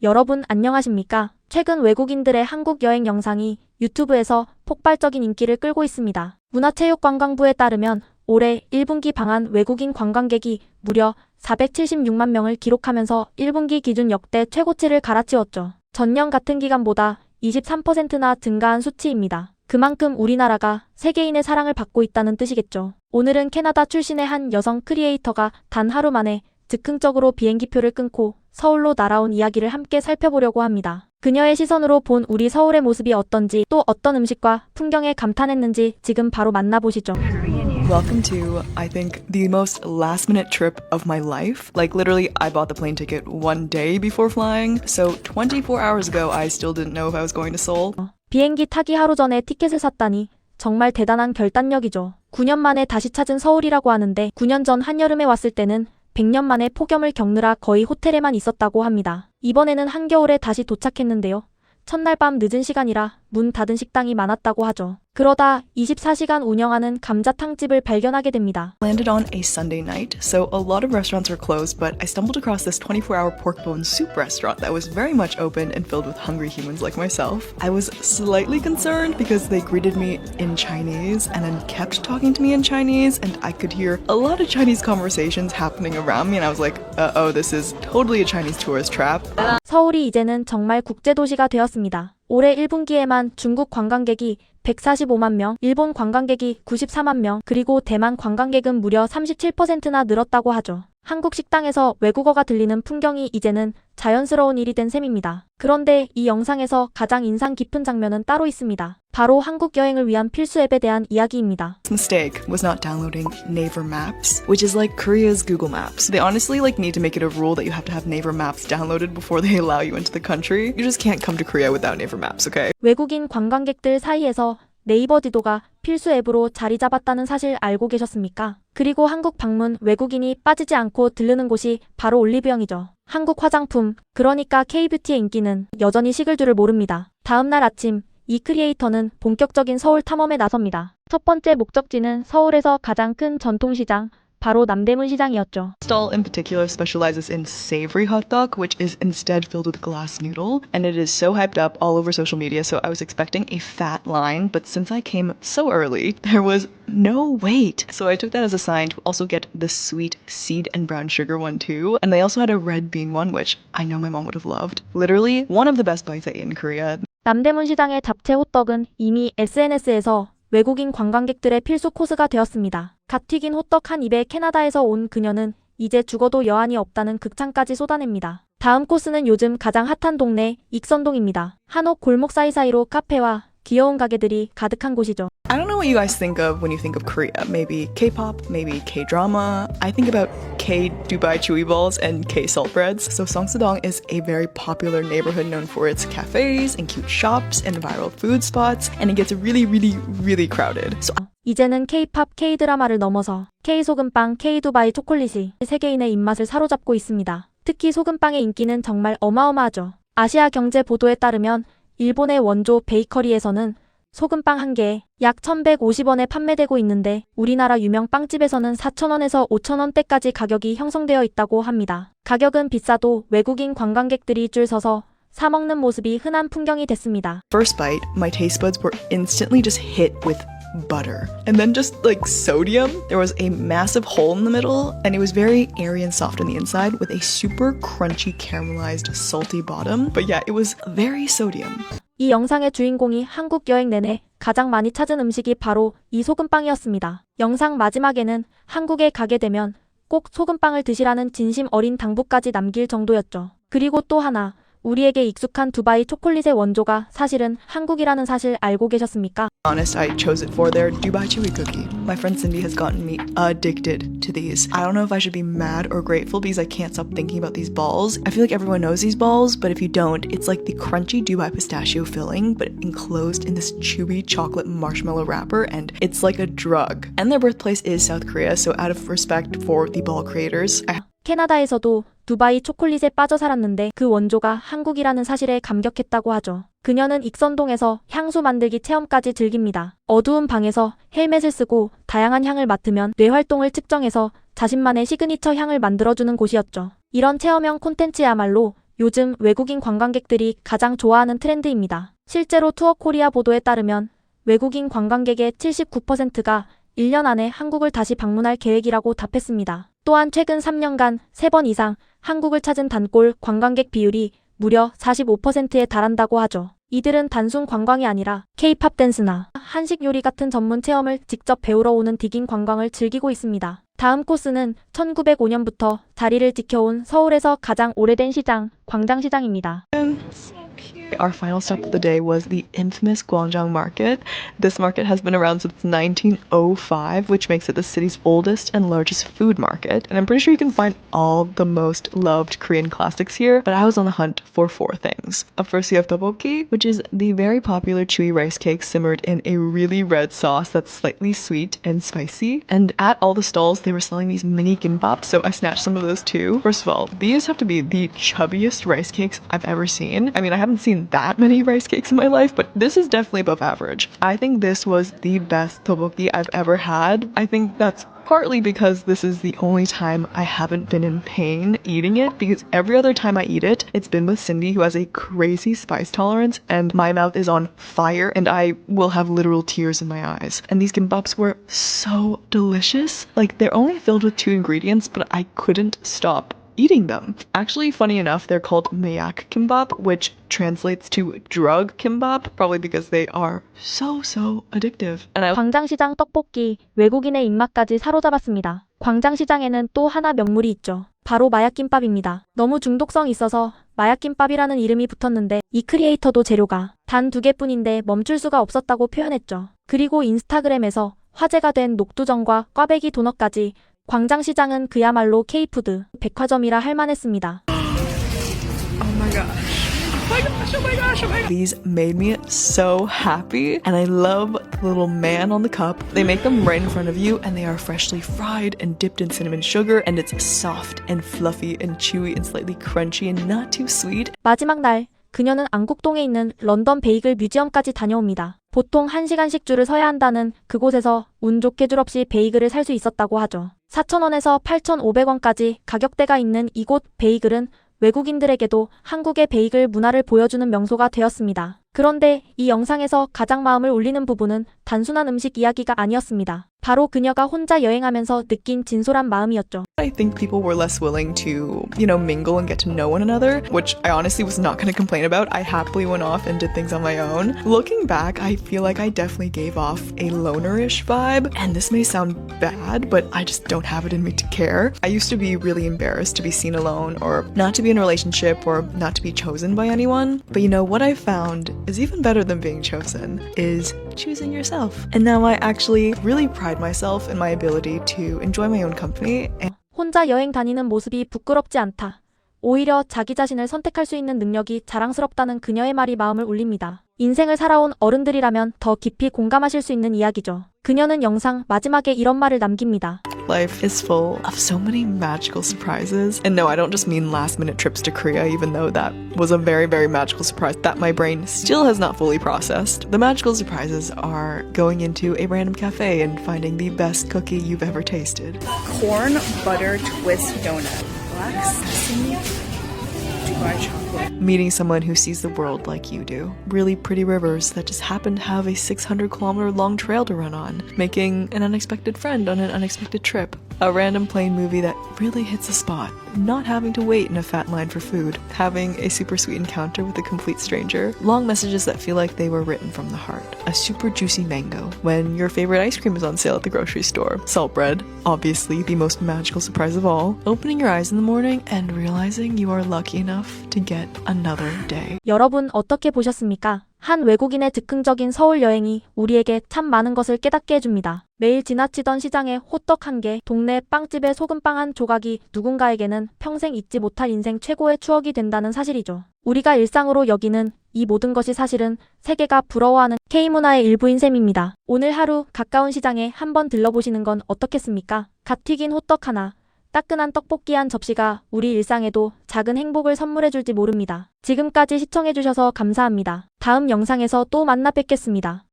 여러분 안녕하십니까? 최근 외국인들의 한국 여행 영상이 유튜브에서 폭발적인 인기를 끌고 있습니다. 문화체육관광부에 따르면 올해 1분기 방한 외국인 관광객이 무려 476만 명을 기록하면서 1분기 기준 역대 최고치를 갈아치웠죠. 전년 같은 기간보다 23%나 증가한 수치입니다. 그만큼 우리나라가 세계인의 사랑을 받고 있다는 뜻이겠죠. 오늘은 캐나다 출신의 한 여성 크리에이터가 단 하루 만에 즉흥적으로 비행기표를 끊고 서울로 날아온 이야기를 함께 살펴보려고 합니다. 그녀의 시선으로 본 우리 서울의 모습이 어떤지, 또 어떤 음식과 풍경에 감탄했는지 지금 바로 만나보시죠. Welcome to, I think, the most last-minute trip of my life. Like, literally, I bought the plane ticket one day before flying, so 24 hours ago, I still didn't know if I was going to Seoul. 비행기 타기 하루 전에 티켓을 샀다니 정말 대단한 결단력이죠. 9년 만에 다시 찾은 서울이라고 하는데 9년 전 한여름에 왔을 때는 100년 만에 폭염을 겪느라 거의 호텔에만 있었다고 합니다. 이번에는 한겨울에 다시 도착했는데요. 첫날 밤 늦은 시간이라 문 닫은 식당이 많았다고 하죠. 그러다 24시간 운영하는 감자탕집을 발견하게 됩니다. Landed on a Sunday night, so a lot of restaurants were closed, but I stumbled across this 24-hour pork bone soup restaurant that was very much open and filled with hungry humans like myself. I was slightly concerned because they greeted me in Chinese and then kept talking to me in Chinese, and I could hear a lot of Chinese conversations happening around me, and I was like, uh-oh, this is totally a Chinese tourist trap. 서울이 이제는 정말 국제도시가 되었습니다. 올해 1분기에만 중국 관광객이 145만 명, 일본 관광객이 94만 명, 그리고 대만 관광객은 무려 37%나 늘었다고 하죠. 한국 식당에서 외국어가 들리는 풍경이 이제는 자연스러운 일이 된 셈입니다. 그런데 이 영상에서 가장 인상 깊은 장면은 따로 있습니다. 바로 한국 여행을 위한 필수 앱에 대한 이야기입니다. Mistake was not downloading Naver Maps, which is like Korea's Google Maps. They honestly need to make it a rule that you have to have Naver Maps downloaded before they allow you into the country. You just can't come to Korea without Naver Maps, okay? 외국인 관광객들 사이에서 네이버 지도가 필수 앱으로 자리 잡았다는 사실 알고 계셨습니까? 그리고 한국 방문 외국인이 빠지지 않고 들르는 곳이 바로 올리브영이죠. 한국 화장품, 그러니까 K-뷰티의 인기는 여전히 식을 줄을 모릅니다. 다음날 아침, 이 크리에이터는 본격적인 서울 탐험에 나섭니다. 첫 번째 목적지는 서울에서 가장 큰 전통시장, 바로 남대문 시장이었죠. Stall in particular specializes in savory hot dog, which is instead filled with glass noodle, and it is so hyped up all over social media, so I was expecting a fat line, but since I came so early, there was no wait. So I took that as a sign to also get the sweet seed and brown sugar one too, and they also had a red bean one, which I know my mom would have loved. Literally, one of the best bites I ate in Korea. 남대문 시장의 잡채 호떡은 이미 SNS에서 외국인 관광객들의 필수 코스가 되었습니다. 갓 튀긴 호떡 한 입에 캐나다에서 온 그녀는 이제 죽어도 여한이 없다는 극찬까지 쏟아냅니다. 다음 코스는 요즘 가장 핫한 동네 익선동입니다. 한옥 골목 사이사이로 카페와 귀여운 가게들이 가득한 곳이죠. I don't know what you guys think of when you think of Korea. Maybe K-pop, maybe K-drama. I think about K-Dubai chewy balls and K-salt breads. So Songsadong is a very popular neighborhood known for its cafes and cute shops and viral food spots, and it gets really crowded. So 이제는 K-팝, K-드라마를 넘어서 K-소금빵, K-두바이 초콜릿이 세계인의 입맛을 사로잡고 있습니다. 특히 소금빵의 인기는 정말 어마어마하죠. 아시아 경제 보도에 따르면 일본의 원조 베이커리에서는 소금빵 한 개에 약 1,150원에 판매되고 있는데 우리나라 유명 빵집에서는 4,000원에서 5,000원대까지 가격이 형성되어 있다고 합니다. 가격은 비싸도 외국인 관광객들이 줄 서서 사 먹는 모습이 흔한 풍경이 됐습니다. First bite, my taste buds were instantly just hit with butter. And then just like sodium, there was a massive hole in the middle, and it was very airy and soft on the inside with a super crunchy caramelized salty bottom. But yeah, it was very sodium. 이 영상의 주인공이 한국 여행 내내 가장 많이 찾은 음식이 바로 이 소금빵이었습니다. 영상 마지막에는 한국에 가게 되면 꼭 소금빵을 드시라는 진심 어린 당부까지 남길 정도였죠. 그리고 또 하나, 우리에게 익숙한 두바이 초콜릿의 원조가 사실은 한국이라는 사실 알고 계셨습니까? Honest, I chose it for their Dubai Chewy cookie. My friend Cindy has gotten me addicted to these. I don't know if I should be mad or grateful because I can't stop thinking about these balls. I feel like everyone knows these balls, but if you don't, it's like the crunchy Dubai pistachio filling, but enclosed in this chewy chocolate marshmallow wrapper, and it's like a drug. And their birthplace is South Korea, so out of respect for the ball creators, 캐나다에서도 두바이 초콜릿에 빠져 살았는데 그 원조가 한국이라는 사실에 감격했다고 하죠. 그녀는 익선동에서 향수 만들기 체험까지 즐깁니다. 어두운 방에서 헬멧을 쓰고 다양한 향을 맡으면 뇌활동을 측정해서 자신만의 시그니처 향을 만들어주는 곳이었죠. 이런 체험형 콘텐츠야말로 요즘 외국인 관광객들이 가장 좋아하는 트렌드입니다. 실제로 투어코리아 보도에 따르면 외국인 관광객의 79%가 1년 안에 한국을 다시 방문할 계획이라고 답했습니다. 또한 최근 3년간 3번 이상 한국을 찾은 단골 관광객 비율이 무려 45%에 달한다고 하죠. 이들은 단순 관광이 아니라 K-팝 댄스나 한식 요리 같은 전문 체험을 직접 배우러 오는 디깅 관광을 즐기고 있습니다. 다음 코스는 1905년부터 자리를 지켜온 서울에서 가장 오래된 시장, 광장시장입니다. Our final stop of the day was the infamous Gwangjang Market. This market has been around since 1905, which makes it the city's oldest and largest food market. And I'm pretty sure you can find all the most loved Korean classics here, but I was on the hunt for 4 things. First, you have tteokbokki, which is the very popular chewy rice cake simmered in a really red sauce that's slightly sweet and spicy. And at all the stalls, they were selling these mini gimbap, so I snatched some of those too. First of all, these have to be the chubbiest rice cakes I've ever seen. I mean, I haven't seen that many rice cakes in my life, but this is definitely above average. I think this was the best tteokbokki I've ever had. I think that's partly because this is the only time I haven't been in pain eating it, because every other time I eat it, it's been with Cindy, who has a crazy spice tolerance, and my mouth is on fire and I will have literal tears in my eyes. And these gimbaps were so delicious. Like, they're only filled with 2 ingredients, but I couldn't stop eating them. Actually, funny enough, they're called mayak kimbap, which translates to drug kimbap, probably because they are so addictive. And 광장시장 떡볶이, 외국인의 입맛까지 사로잡았습니다. 광장시장에는 또 하나 명물이 있죠. 바로 마약김밥입니다. 너무 중독성 있어서 마약김밥이라는 이름이 붙었는데 이 크리에이터도 재료가 단 2개뿐인데 멈출 수가 없었다고 표현했죠. 그리고 인스타그램에서 화제가 된 녹두전과 꽈배기 도넛까지 광장시장은 그야말로 K푸드 백화점이라 할 만했습니다. These made me so happy, and I love the little man on the cup. They make them right in front of you, and they are freshly fried and dipped in cinnamon sugar, and it's soft and fluffy and chewy and slightly crunchy and not too sweet. 마지막 날 그녀는 안국동에 있는 런던 베이글 뮤지엄까지 다녀옵니다. 보통 1시간씩 줄을 서야 한다는 그곳에서 운 좋게 줄 없이 베이글을 살 수 있었다고 하죠. 4,000원에서 8,500원까지 가격대가 있는 이곳 베이글은 외국인들에게도 한국의 베이글 문화를 보여주는 명소가 되었습니다. 그런데 이 영상에서 가장 마음을 울리는 부분은 단순한 음식 이야기가 아니었습니다. 바로 그녀가 혼자 여행하면서 느낀 진솔한 마음이었죠. I think people were less willing to, mingle and get to know one another, which I honestly was not going to complain about. I happily went off and did things on my own. Looking back, I feel like I definitely gave off a lonerish vibe, and this may sound bad, but I just don't have it in me to care. I used to be really embarrassed to be seen alone, or not to be in a relationship, or not to be chosen by anyone. But what I found is even better than being chosen is choosing yourself. And now I actually really pride myself in my ability to enjoy my own company. 혼자 여행 다니는 모습이 부끄럽지 않다. 오히려 자기 자신을 선택할 수 있는 능력이 자랑스럽다는 그녀의 말이 마음을 울립니다. 인생을 살아온 어른들이라면 더 깊이 공감하실 수 있는 이야기죠. 그녀는 영상 마지막에 이런 말을 남깁니다. Life is full of so many magical surprises. And no, I don't just mean last minute trips to Korea, even though that was a very magical surprise that my brain still has not fully processed. The magical surprises are going into a random cafe and finding the best cookie you've ever tasted. Corn butter twist donut. Black sesame Dubai chocolate. Meeting someone who sees the world like you do. Really pretty rivers that just happen to have a 600-kilometer long trail to run on. Making an unexpected friend on an unexpected trip. A random plane movie that really hits a spot. Not having to wait in a fat line for food. Having a super sweet encounter with a complete stranger. Long messages that feel like they were written from the heart. A super juicy mango. When your favorite ice cream is on sale at the grocery store. Salt bread. Obviously the most magical surprise of all. Opening your eyes in the morning and realizing you are lucky enough to get another day. 여러분 어떻게 보셨습니까? 한 외국인의 즉흥적인 서울 여행이 우리에게 참 많은 것을 깨닫게 해줍니다. 매일 지나치던 시장에 호떡 한 개, 동네 빵집에 소금빵 한 조각이 누군가에게는 평생 잊지 못할 인생 최고의 추억이 된다는 사실이죠. 우리가 일상으로 여기는 이 모든 것이 사실은 세계가 부러워하는 K문화의 일부인 셈입니다. 오늘 하루 가까운 시장에 한번 들러보시는 건 어떻겠습니까? 갓 튀긴 호떡 하나, 따끈한 떡볶이 한 접시가 우리 일상에도 작은 행복을 선물해줄지 모릅니다. 지금까지 시청해주셔서 감사합니다. 다음 영상에서 또 만나 뵙겠습니다.